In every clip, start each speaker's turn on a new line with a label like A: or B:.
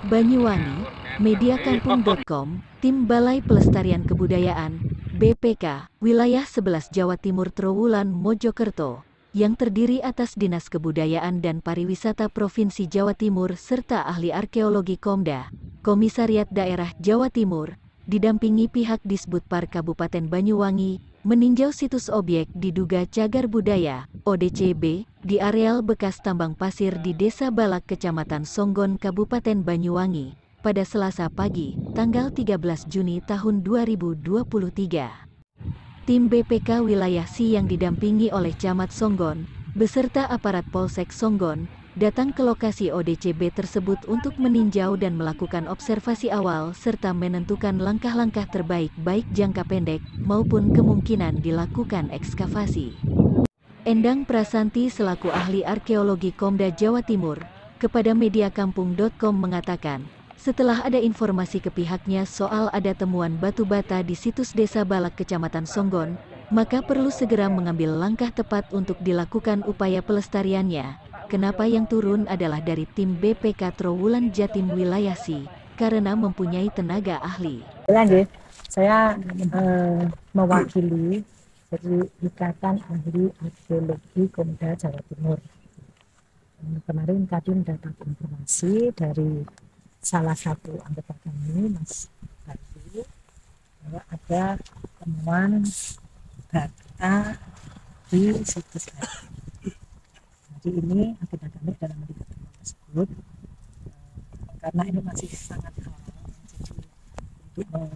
A: Banyuwangi, mediakampung.com, Tim Balai Pelestarian Kebudayaan, BPK, Wilayah 11 Jawa Timur Trowulan Mojokerto, yang terdiri atas Dinas Kebudayaan dan Pariwisata Provinsi Jawa Timur serta ahli arkeologi Komda, Komisariat Daerah Jawa Timur, didampingi pihak Disbudpar Kabupaten Banyuwangi, meninjau situs objek diduga cagar budaya, ODCB, di areal bekas tambang pasir di Desa Balak Kecamatan Songgon Kabupaten Banyuwangi, pada Selasa pagi, tanggal 13 Juni tahun 2023. Tim BPK Wilayah Si yang didampingi oleh Camat Songgon, beserta aparat Polsek Songgon, datang ke lokasi ODCB tersebut untuk meninjau dan melakukan observasi awal serta menentukan langkah-langkah terbaik baik jangka pendek maupun kemungkinan dilakukan ekskavasi. Endang Prasanti selaku ahli arkeologi Komda Jawa Timur, kepada mediakampung.com mengatakan, setelah ada informasi ke pihaknya soal ada temuan batu bata di situs Desa Balak Kecamatan Songgon, maka perlu segera mengambil langkah tepat untuk dilakukan upaya pelestariannya. Kenapa yang turun adalah dari tim BPK Trowulan Jatim Wilayah Si, karena mempunyai tenaga ahli.
B: Lanjut, saya mewakili dari Ikatan Ahli Arkeologi Komda Jawa Timur. Kemarin Kadin dapat informasi dari salah satu anggota kami, Mas Bayu, bahwa ada temuan bata di situs ini. Jadi ini agenda kami dalam melihat temuan tersebut, karena ini masih sangat awal, jadi untuk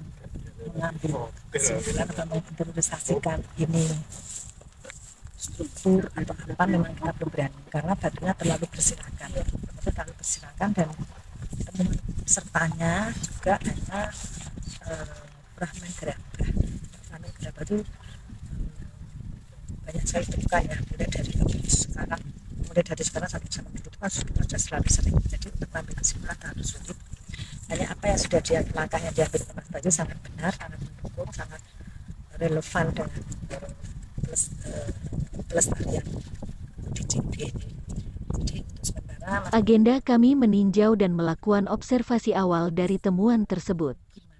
B: mengambil kesimpulan atau menginterpretasikan ini struktur atau apa memang kita belum berani karena batunya terlalu berserakan, dan temuan sertanya juga hanya fragmen gerabah itu banyak sekali ditemukan ya, mulai dari sekarang sampai zaman itu kan sudah selalu sering, jadi untuk mengambil kesimpulan harus sulit. Hanya apa yang sudah langkah yang diambil Mas Bayu sangat benar, sangat mendukung, sangat relevan dengan pelestarian ODCB ini. Jadi untuk sementara
A: agenda kami meninjau dan melakukan observasi awal dari temuan tersebut.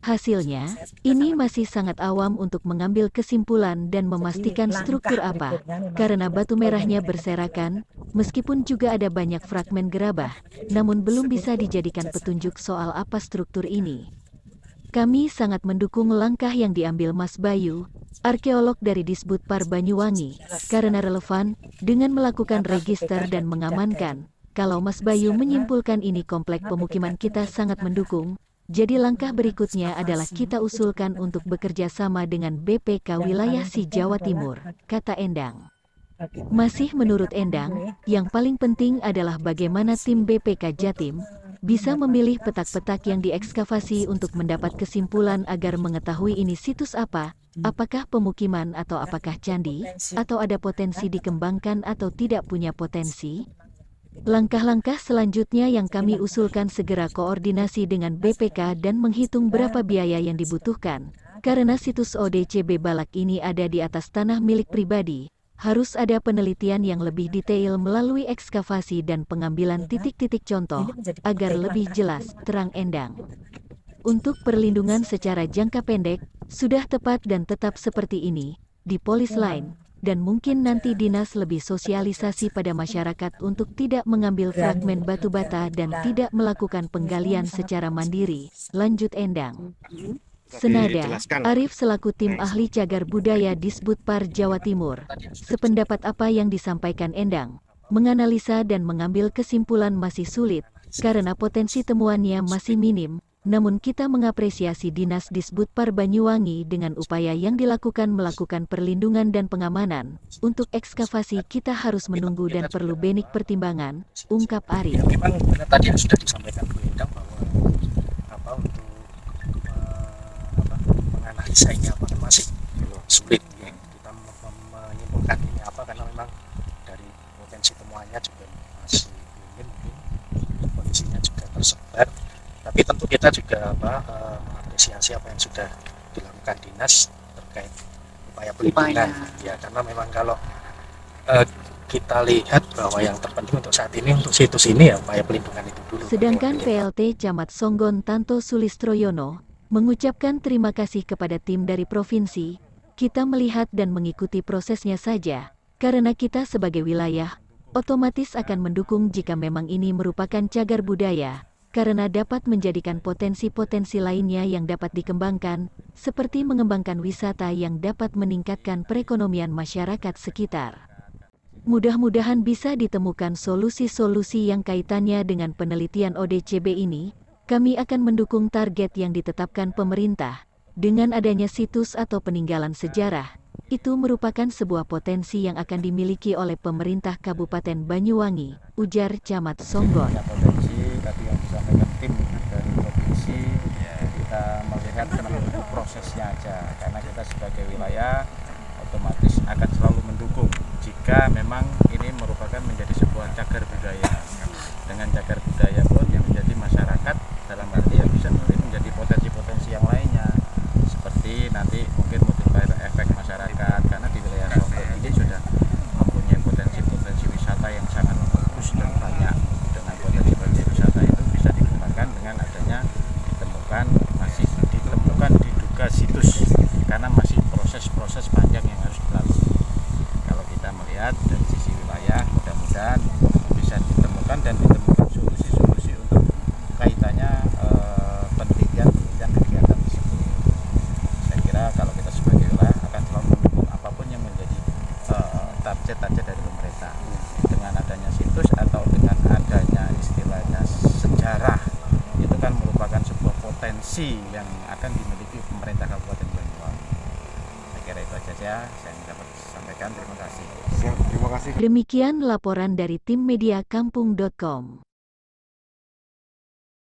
A: Hasilnya, ini masih sangat awam untuk mengambil kesimpulan dan memastikan struktur apa, karena batu merahnya berserakan, meskipun juga ada banyak fragmen gerabah, namun belum bisa dijadikan petunjuk soal apa struktur ini. Kami sangat mendukung langkah yang diambil Mas Bayu, arkeolog dari Disbudpar Banyuwangi, karena relevan dengan melakukan register dan mengamankan. Kalau Mas Bayu menyimpulkan ini komplek pemukiman, kita sangat mendukung. Jadi langkah berikutnya adalah kita usulkan untuk bekerja sama dengan BPK Wilayah Si Jawa Timur, kata Endang. Masih menurut Endang, yang paling penting adalah bagaimana tim BPK Jatim bisa memilih petak-petak yang diekskavasi untuk mendapat kesimpulan agar mengetahui ini situs apa, apakah pemukiman atau apakah candi, atau ada potensi dikembangkan atau tidak punya potensi. Langkah-langkah selanjutnya yang kami usulkan segera koordinasi dengan BPK dan menghitung berapa biaya yang dibutuhkan. Karena situs ODCB Balak ini ada di atas tanah milik pribadi, harus ada penelitian yang lebih detail melalui ekskavasi dan pengambilan titik-titik contoh, agar lebih jelas, terang Endang. Untuk perlindungan secara jangka pendek, sudah tepat dan tetap seperti ini, di polis line. Dan mungkin nanti dinas lebih sosialisasi pada masyarakat untuk tidak mengambil fragmen batu bata dan tidak melakukan penggalian secara mandiri, lanjut Endang. Senada, Arif selaku tim ahli cagar budaya Disbudpar Jawa Timur, sependapat apa yang disampaikan Endang, menganalisa dan mengambil kesimpulan masih sulit, karena potensi temuannya masih minim. Namun kita mengapresiasi Dinas Disbudpar Banyuwangi dengan upaya yang dilakukan melakukan perlindungan dan pengamanan. Untuk ekskavasi kita harus menunggu dan perlu benik pertimbangan, ungkap Arif.
C: Ya, memang benar tadi yang sudah disampaikan Bu Endang bahwa untuk menganalisa ini masih sulit ya. Kita menyimpulkan ini apa karena memang dari potensi temuannya juga masih minim, mungkin kondisinya juga tersebar. Tapi tentu kita juga mengapresiasi apa yang sudah dilakukan dinas terkait upaya pelindungan ya, karena memang kalau kita lihat bahwa yang terpenting untuk saat ini untuk situs ini ya upaya pelindungan itu dulu.
A: Sedangkan PLT Camat Songgon Tanto Sulistroyono mengucapkan terima kasih kepada tim dari provinsi. Kita melihat dan mengikuti prosesnya saja, karena kita sebagai wilayah otomatis akan mendukung jika memang ini merupakan cagar budaya, karena dapat menjadikan potensi-potensi lainnya yang dapat dikembangkan, seperti mengembangkan wisata yang dapat meningkatkan perekonomian masyarakat sekitar. Mudah-mudahan bisa ditemukan solusi-solusi yang kaitannya dengan penelitian ODCB ini. Kami akan mendukung target yang ditetapkan pemerintah. Dengan adanya situs atau peninggalan sejarah, itu merupakan sebuah potensi yang akan dimiliki oleh pemerintah Kabupaten Banyuwangi, ujar Camat Songgon.
D: Potensi tadi yang disampaikan tim dari provinsi, ya, kita melihat menunggu prosesnya aja, karena kita sebagai wilayah otomatis akan selalu mendukung jika memang ini merupakan menjadi sebuah cagar budaya. Dengan cagar budaya pun yang menjadi masyarakat dalam arti yang bisa menjadi potensi-potensi yang lainnya, seperti nanti mungkin multiplier efek masyarakat, karena di wilayah Songgon ini sudah mempunyai potensi-potensi wisata yang sangat bagus dan banyak. Dengan potensi-potensi wisata itu bisa dikembangkan dengan adanya masih ditemukan diduga situs, karena masih proses-proses panjang yang harus dilalui. Kalau kita melihat dari sisi wilayah, mudah-mudahan bisa ditemukan dan ditemukan solusi-solusi untuk kaitannya penelitian kegiatan tersebut. Saya kira kalau kita sebagai wilayah akan selalu mendukung apapun yang menjadi target-target dari pemerintah. Dengan adanya situs atau dengan adanya istilahnya sejarah, itu kan merupakan sebuah potensi yang akan dimiliki pemerintah Kabupaten Banyuwangi. Saya kira itu saja saya dapat sampaikan. Terima kasih.
E: Siap, terima kasih.
A: Demikian laporan dari tim media kampung.com.